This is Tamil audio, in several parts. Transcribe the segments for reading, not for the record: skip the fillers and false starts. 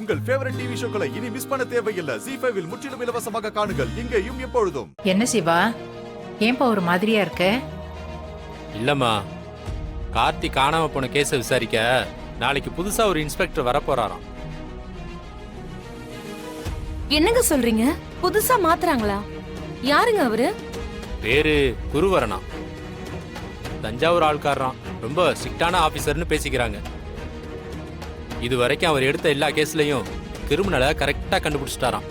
உங்கள் ஃபேவரட் டிவி ஷோக்களை இனி மிஸ் பண்ண தேவையில்லை. ZEE5 இல் முற்றிலும் இலவசமாக காணுங்கள், இங்கேயும் எப்பொழுதும். என்ன சிவா, ஏன்பா ஒரு மாதிரியா இருக்க? இல்லம்மா, கார்த்திக் காணாம போன கேஸை விசாரிக்க நாளைக்கு புதுசா ஒரு இன்ஸ்பெக்டர் வரப்போறாராம். என்னங்க சொல்றீங்க? புதுசா மாத்துறாங்களா? யாருங்க அவரு? பேரு குருவரனா, தஞ்சாவூர் ஆள்காரராம். ரொம்ப ஸ்ட்ரிக்டான ஆபீசர்னு பேசிக்கிறாங்க. இது வரைக்கும் அவர் எடுத்த எல்லா கேஸ்லயும் கிரிமினலை கரெக்டா கண்டுபிடிச்சிட்டாராம்.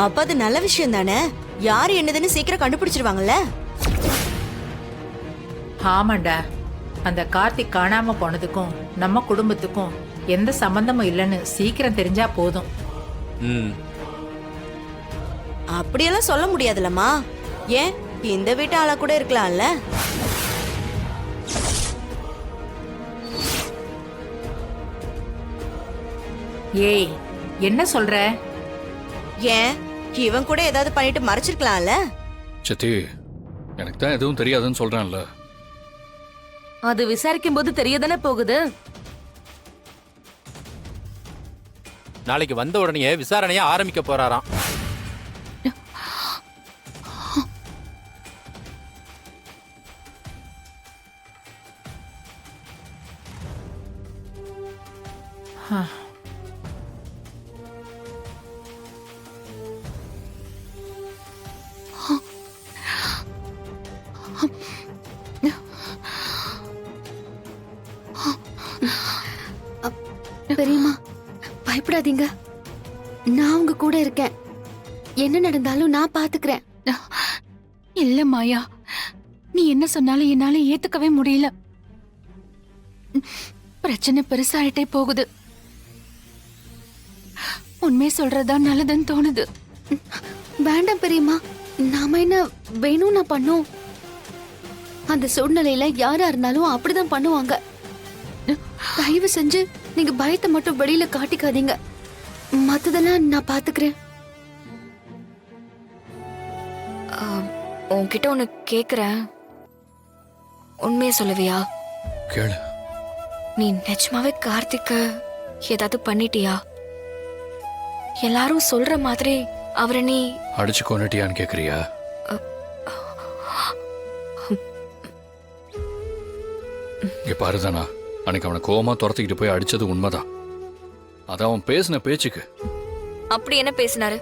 அப்ப அது நல்ல விஷயம் தானே. யாரு என்னதுன்னு சீக்கிரம் கண்டுபிடிச்சிருவாங்கல்ல. ஆமாண்டா, அந்த கார்த்திக் காணாம போனதுக்கும் நம்ம குடும்பத்துக்கும் எந்த சம்பந்தமும் இல்லைன்னு சீக்கிரம் தெரிஞ்சா போதும். அப்படியெல்லாம் சொல்ல முடியாதுலம்மா. ஏன், இந்த வீட்டு ஆளா கூட இருக்கலாம்ல. ஏய், என்ன சொல்ற? ஏன், இவன் கூட ஏதாவது பண்ணிட்டு மறைச்சிருக்கலாம்ல. சத்தி, எனக்கு தான் எதுவும் தெரியாதுன்னு சொல்றான்ல. அது விசாரிக்கும் போது தெரியதானே போகுது. நாளைக்கு வந்த உடனே விசாரணையை ஆரம்பிக்க போறாராம். பெரியம்மா, பயப்படாதீங்க. நான் உங்க கூட இருக்கேன். என்ன நடந்தாலும் நான் பாத்துக்கிறேன். இல்ல மாயா, நீ என்ன சொன்னாலும் என்னால ஏத்துக்கவே முடியல. பிரச்சனை பெருசாயிட்டே போகுது. உண்மையை சொல்றதா நல்லதுன்னு தோணுது. வேண்டாம் பெரியம்மா, நாம என்ன வேணும் நான் பண்ணோம். அந்த சூழ்நிலையில யாரா இருந்தாலும் அப்படிதான் பண்ணுவாங்க. தயவு செஞ்சு நீங்க பயத்தை மட்டும் வெளியில காட்டிக்காதீங்க. மத்ததெல்லாம் நான் பாத்துக்கிறேன். உன்கிட்ட ஒண்ணு கேக்குறேன், உண்மையை சொல்லுவியா? கேளு. நீ நிஜமாவே கார்த்திக்க ஏதாவது பண்ணிட்டியா? எல்லாரும் சொல்ற மாதிரி அவரை நீ அடிச்சு கொண்டுட்டியான்னு கேக்குறியா? இங்க பாருதானா, அன்னைக்கு அவனை கோவமா துரத்திக்கிட்டு போய் அடிச்சது உண்மைதான். அது அவன் பேசின பேச்சுக்கு. அப்படி என்ன பேசினாரு?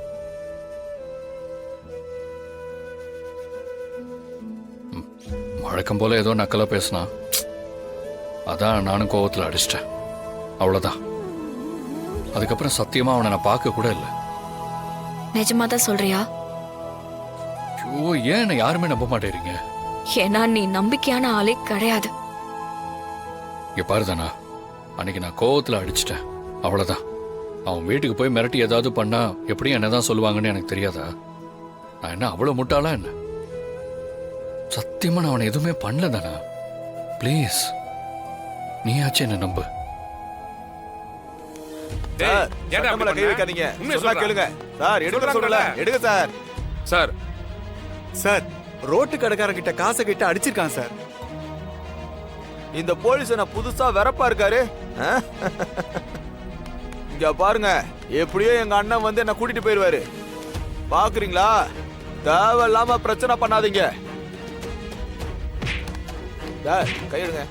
வழக்கம் போல ஏதோ நக்கலா பேசினா. அதான் நானும் கோவத்துல அடிச்சிட்டேன், அவ்வளவுதான். அதுக்கப்புறம் சத்தியமா அவனை நான் பார்க்க கூட இல்லை. நிஜமா தான் சொல்றியா? ஐயோ, ஏன் என்ன யாருமே நம்ப மாட்டேறீங்க? ஏன்னா நீ நம்பிக்கையான ஆளே கிடையாது. இங்க பாருதானா, அன்னைக்கு நான் கோவத்துல அடிச்சிட்டேன், அவ்வளவுதான். அவன் வீட்டுக்கு போய் மிரட்டி ஏதாவது பண்ணா எப்படியும் என்னதான் சொல்லுவாங்கன்னு எனக்கு தெரியாதா? நான் என்ன அவ்வளவு முட்டாளா என்ன? சத்தியமா நான் அவனை எதுவுமே பண்ணல தானா. ப்ளீஸ், நீயாச்சும் என்ன நம்பு. கை வைக்காதீங்க, சொன்னா கேளுங்க சார். எடுக்க சொல்லல, எடுங்க சார். சார், சார், ரோட்டு கடைக்காரங்கிட்ட காசை கிட்ட அடிச்சிருக்கான் சார். இந்த போலீஸ் என்ன புதுசா வெறப்பா இருக்காரு. இங்க பாருங்க, எப்படியோ எங்க அண்ணன் வந்து என்ன கூட்டிட்டு போயிருவாரு. பாக்குறீங்களா? தேவையில்லாம பிரச்சனை பண்ணாதீங்க. கையெடுங்க.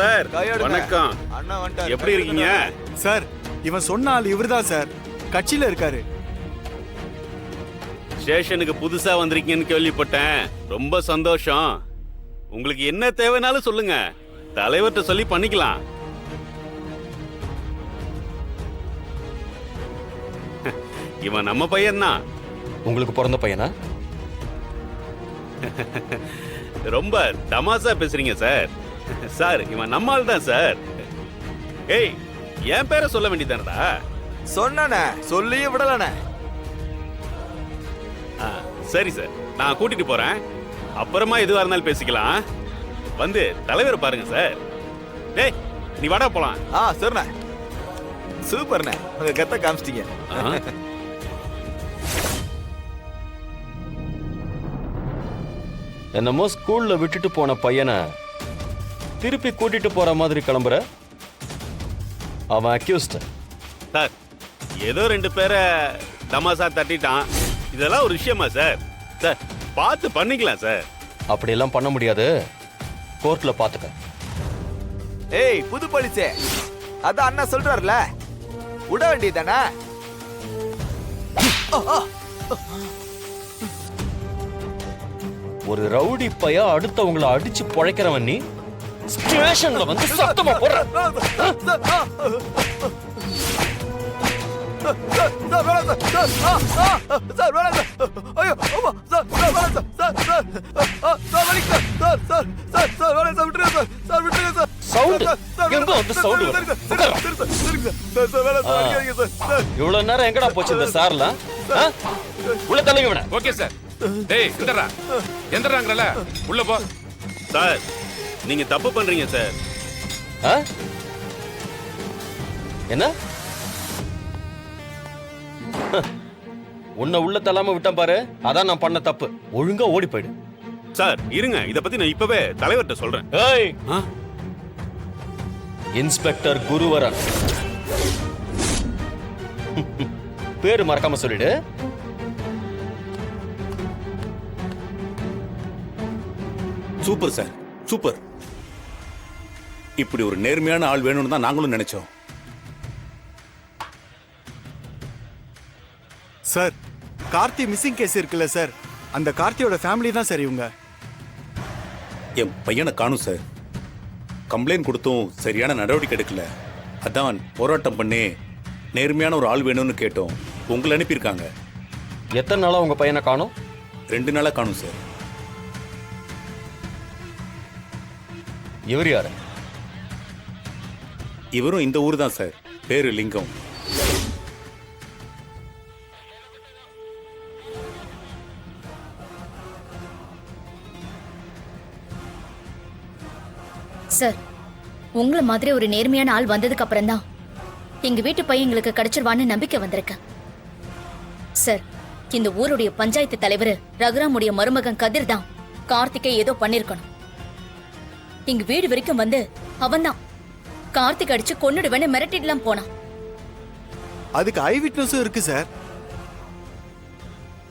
சார், வணக்கம். அண்ணா வந்துட்டாரு. எப்படி இருக்கீங்க சார்? இவன் சொன்னால் இவர்தான் சார், கட்சியில இருக்காரு. ஸ்டேஷனுக்கு புதுசா வந்திருக்கீங்கன்னு கேள்விப்பட்டேன். ரொம்ப சந்தோஷம். உங்களுக்கு என்ன தேவைனாலும் சொல்லுங்க, தலைவர்கிட்ட சொல்லி பண்ணிக்கலாம். இவன் நம்ம பையன் தான். உங்களுக்கு பிறந்த பையனா? ரொம்ப தமாசா பேசுறீங்க சார். சார், இவன் நம்மால் தான் சார். ஏய், என் பேரை சொல்ல வேண்டியதானடா? சொன்னே, சொல்லியே விடலனே. சரி சார், நான் கூட்டிட்டு போறேன். அப்புறமா எதுவா இருந்தாலும் பேசிக்கலாம். வந்து தலைவரை பாருங்க சார். டேய், நீ வாடா போலாம். சரிண்ணே. சூப்பர்ண்ணே, உங்க கெத்த காமிச்சிட்டீங்க. என்னமோ ஸ்கூல்ல விட்டுட்டு போன பையனை திருப்பி கூட்டிட்டு போற மாதிரி கிளம்புற. அவன் அக்யூஸ்ட். சார் ஏதோ 2 பேரை தமாசா தட்டிட்டான். இதெல்லாம் ஒரு விஷயமா சார்? சார் பார்த்து பண்ணிக்கலாம் சார். அப்படியெல்லாம் பண்ண முடியாது. கோர்ட்ல பாத்துக்க. ஏய் புது போலீஸே, அதான் அண்ணா சொல்றாருல, விட வேண்டியதானே? ஒரு ரவுடி பைய அடுத்தவங்களை அடிச்சு பொழைக்கிறவன் நீ ஸ்டேஷன்ல வந்து சத்தமா போடுற. இவ்வளவு நேரம் எங்கடா போச்சு இந்த சார்லாம்? உள்ள தள்ளுங்க விட. Okay sir. டேய் எந்திரா, எந்திராங்கறல உள்ள போ. சார் நீங்க தப்பு பண்றீங்க சார். என்ன உன்னை உள்ள தள்ளாம விட்டேன் பாரு, அதான் நான் பண்ண தப்பு. ஒழுங்கா ஓடி போயிடு. சார் இருங்க, இத பத்தி நான் இப்பவே தலைவர்கிட்ட சொல்றேன். ஏய், இன்ஸ்பெக்டர் குருவரன். பேரு மறக்காம சொல்லிடு. Super sir, super. இப்படி ஒரு நேர்மையான ஆள் வேணும்னு தான் நாங்களும் நினைச்சோம். சார், கார்த்தி மிஸ்ஸிங் கேஸ் இருக்குல்ல சார், அந்த கார்த்தியோட ஃபேமிலி தான் சார் இவங்க. என் பையனை காணும் சார். கம்ப்ளைண்ட் கொடுத்தும் சரியான நடவடிக்கை எடுக்கல. அதான் போராட்டம் பண்ணி நேர்மையான ஒரு ஆள் வேணும்னு கேட்டோம். உங்களை அனுப்பியிருக்காங்க. எத்தனை நாளா உங்க பையனை காணும்? 2 நாளா காணும் சார். இவர் யாரு? இவரும் இந்த ஊர் தான் சார். பேரு லிங்கம். சார், உங்களை மாதிரி ஒரு நேர்மையான ஆள் வந்ததுக்கு அப்புறம் தான் எங்க வீட்டு பையன் எங்களுக்கு கிடைச்சிருவான்னு நம்பிக்கை வந்திருக்கு. சார், இந்த ஊருடைய பஞ்சாயத்து தலைவர் ரகுராமுடைய மருமகன் கதிர் தான் கார்த்திகை ஏதோ பண்ணிருக்கணும். எங்க வீடு வரைக்கும் வந்து அவன்தான் கார்த்திக் அடிச்சு கொன்னுடுவேன்னு மிரட்டிடலாம் போனான். அதுக்கு ஐ விட்னஸும் இருக்கு சார்.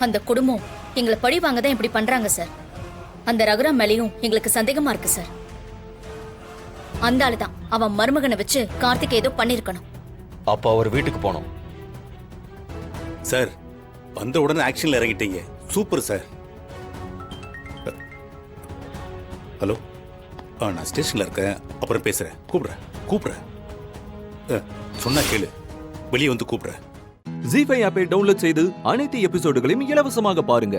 அந்த குடும்பம் எங்களை பழி வாங்க தான் இப்படி பண்றாங்க சார். அந்த ரகுராம் மேலேயும் எங்களுக்கு சந்தேகமா இருக்கு சார். அந்த ஆளு தான் அவன் மருமகனை வச்சு கார்த்திக் ஏதோ பண்ணிருக்கணும். அப்ப அவர் வீட்டுக்கு போனோம். சார், வந்த உடனே ஆக்ஷன்ல இறங்கிட்டீங்க. Super sir. ஹலோ, நான் ஸ்டேஷன்ல இருக்கேன், அப்புறம் பேசுறேன். கூப்பிடுறேன். சொன்னா கேளு, வெளியே வந்து கூப்பிடுறேன். ஜீ5 ஆப்பை டவுன்லோட் செய்து அனைத்து எபிசோடுகளையும் இலவசமாக பாருங்க.